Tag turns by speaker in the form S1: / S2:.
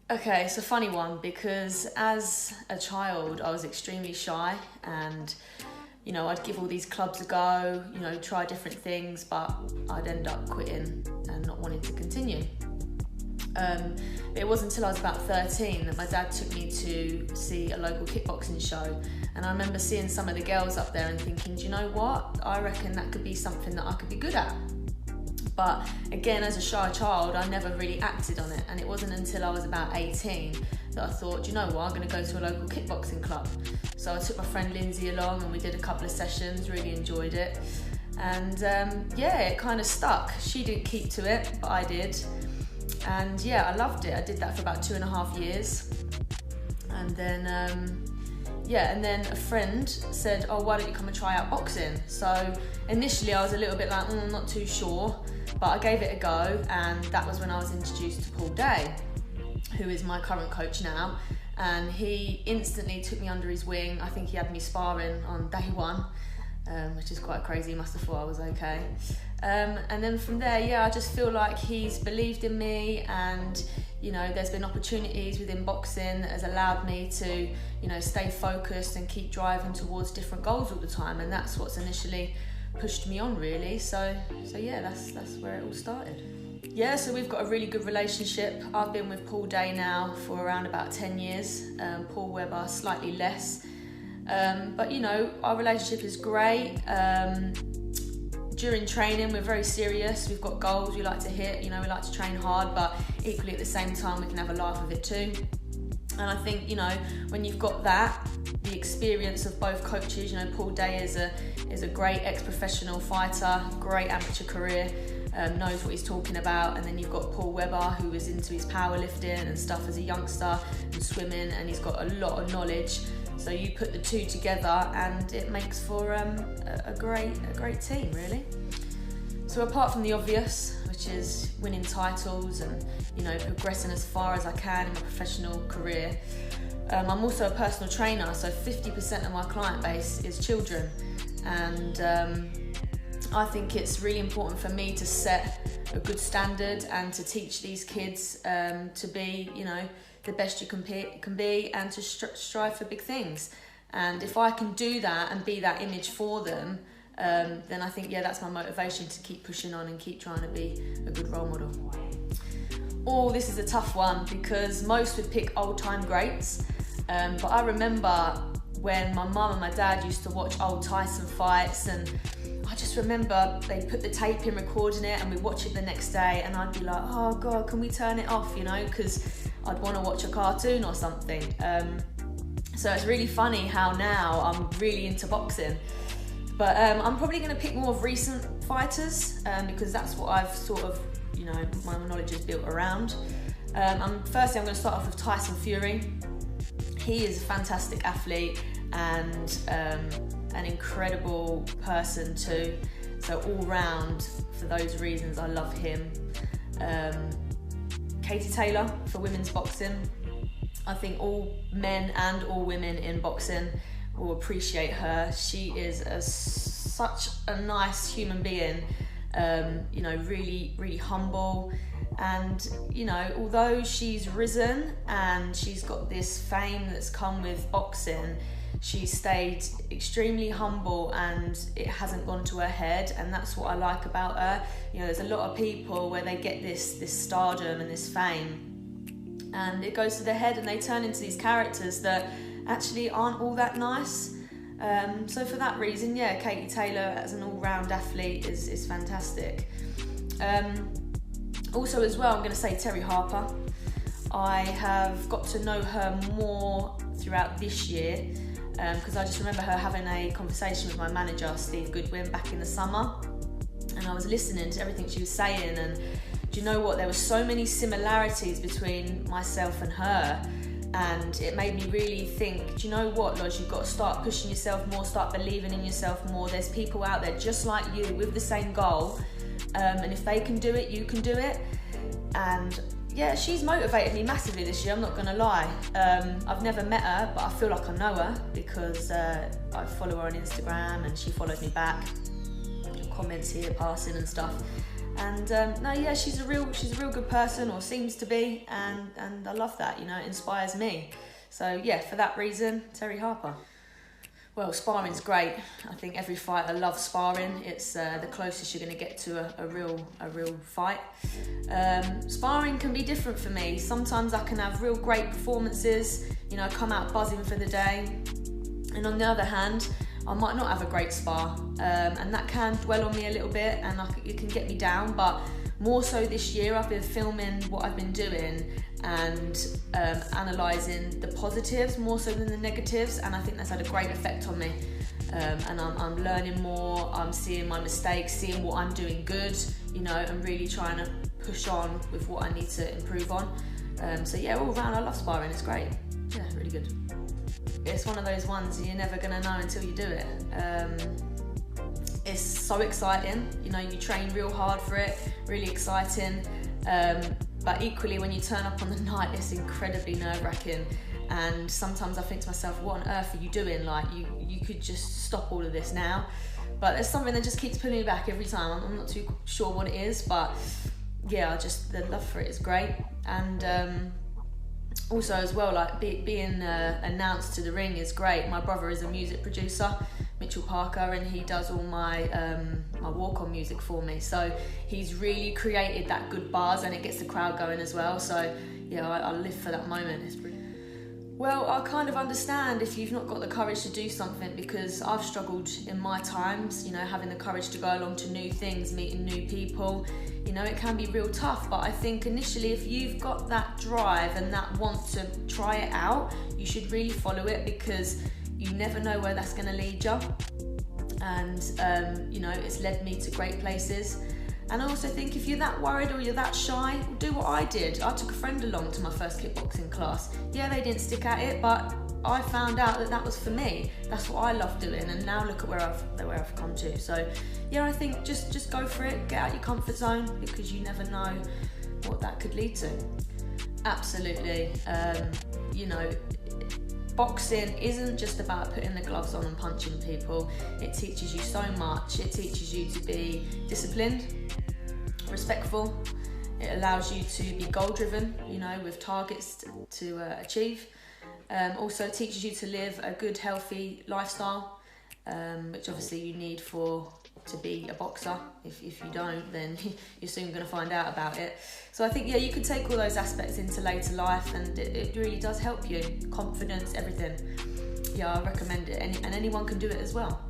S1: Okay, it's a funny one because as a child I was extremely shy, and I'd give all these clubs a go, try different things, but I'd end up quitting and not wanting to continue. It wasn't until I was about 13 that my dad took me to see a local kickboxing show, and I remember seeing some of the girls up there and thinking, do you know what? I reckon that could be something that I could be good at. But again, as a shy child, I never really acted on it, and it wasn't until I was about 18 that I thought, do you know what, I'm going to go to a local kickboxing club. So I took my friend Lindsay along and we did a couple of sessions, really enjoyed it. And it kind of stuck. She didn't keep to it, but I did. And I loved it. I did that for about 2.5 years. And then, and then a friend said, oh, why don't you come and try out boxing? So initially I was a little bit like, I'm not too sure, but I gave it a go, and that was when I was introduced to Paul Day, who is my current coach now. And he instantly took me under his wing. I think he had me sparring on day one, which is quite crazy. He must have thought I was okay. And then from there, I just feel like he's believed in me, and there's been opportunities within boxing that has allowed me to stay focused and keep driving towards different goals all the time, and that's what's initially pushed me on, really. So that's where it all started. So we've got a really good relationship. I've been with Paul Day now for around about 10 years. Paul Webber slightly less, but our relationship is great. During training, we're very serious. We've got goals we like to hit. We like to train hard, but equally at the same time, we can have a laugh with it too. And I think, when you've got that, the experience of both coaches, Paul Day is a great ex-professional fighter, great amateur career, knows what he's talking about. And then you've got Paul Webber, who was into his powerlifting and stuff as a youngster and swimming, and he's got a lot of knowledge. So you put the two together and it makes for a great team, really. So apart from the obvious, which is winning titles and progressing as far as I can in my professional career, I'm also a personal trainer. So 50% of my client base is children, and I think it's really important for me to set a good standard and to teach these kids to be the best you can be, and to strive for big things. And if I can do that and be that image for them, then I think that's my motivation to keep pushing on and keep trying to be a good role model. Oh, this is a tough one because most would pick old time greats, but I remember when my mum and my dad used to watch old Tyson fights, and I just remember they put the tape in, recording it, and we'd watch it the next day, and I'd be like, oh God, can we turn it off, because I'd want to watch a cartoon or something. So it's really funny how now I'm really into boxing. But I'm probably going to pick more of recent fighters because that's what I've sort of, my knowledge is built around. Firstly, I'm going to start off with Tyson Fury. He is a fantastic athlete and an incredible person too. So all round, for those reasons, I love him. Katie Taylor for women's boxing. I think all men and all women in boxing will appreciate her. She is such a nice human being, really, really humble. And, although she's risen and she's got this fame that's come with boxing, she's stayed extremely humble and it hasn't gone to her head. And that's what I like about her. There's a lot of people where they get this stardom and this fame, and it goes to their head and they turn into these characters that actually aren't all that nice. So for that reason, Katie Taylor as an all-round athlete is fantastic. Also as well, I'm going to say Terry Harper. I have got to know her more throughout this year because I just remember her having a conversation with my manager, Steve Goodwin, back in the summer, and I was listening to everything she was saying, and do you know what? There were so many similarities between myself and her, and it made me really think, do you know what, Lodge, you've got to start pushing yourself more, start believing in yourself more. There's people out there just like you with the same goal, and if they can do it, you can do it. And she's motivated me massively this year, I'm not going to lie. I've never met her, but I feel like I know her because I follow her on Instagram and she followed me back, comments here, passing and stuff. And no, yeah, she's a real good person, or seems to be, and I love that. You know, it inspires me. So yeah, for that reason, Terri Harper. Well, sparring's great. I think every fighter loves sparring. It's the closest you're going to get to a real fight. Sparring can be different for me. Sometimes I can have real great performances, you know, come out buzzing for the day. And on the other hand, I might not have a great spar, and that can dwell on me a little bit, and it can get me down. But more so this year, I've been filming what I've been doing and analysing the positives more so than the negatives, and I think that's had a great effect on me. And I'm learning more, I'm seeing my mistakes, seeing what I'm doing good, you know, and really trying to push on with what I need to improve on. So yeah, all round I love sparring, it's great. Yeah, really good. It's one of those ones you're never going to know until you do it. It's so exciting, you know, you train real hard for it, really exciting, but equally when you turn up on the night, it's incredibly nerve-wracking. And sometimes I think to myself, what on earth are you doing? Like, you could just stop all of this now. But there's something that just keeps pulling me back every time. I'm not too sure what it is, but yeah, the love for it is great. And also as well, like being announced to the ring is great. My brother is a music producer, Mitchell Parker, and he does all my my walk-on music for me. So he's really created that good buzz, and it gets the crowd going as well. So yeah, I live for that moment. It's brilliant. Well, I kind of understand if you've not got the courage to do something, because I've struggled in my times, you know, having the courage to go along to new things, meeting new people. You know, it can be real tough, but I think initially if you've got that drive and that want to try it out, you should really follow it, because you never know where that's going to lead you. And, you know, it's led me to great places. And I also think if you're that worried or you're that shy, do what I did. I took a friend along to my first kickboxing class. Yeah, they didn't stick at it, but I found out that was for me. That's what I love doing, and now look at where I've come to. So yeah, I think just go for it, get out your comfort zone, because you never know what that could lead to. Absolutely. You know, boxing isn't just about putting the gloves on and punching people. It teaches you so much. It teaches you to be disciplined, respectful. It allows you to be goal-driven, you know, with targets to achieve. Also teaches you to live a good, healthy lifestyle, which obviously you need to be a boxer. If you don't, then you're soon going to find out about it. So I think, yeah, you can take all those aspects into later life, and it really does help you. Confidence, everything. Yeah, I recommend it, and anyone can do it as well.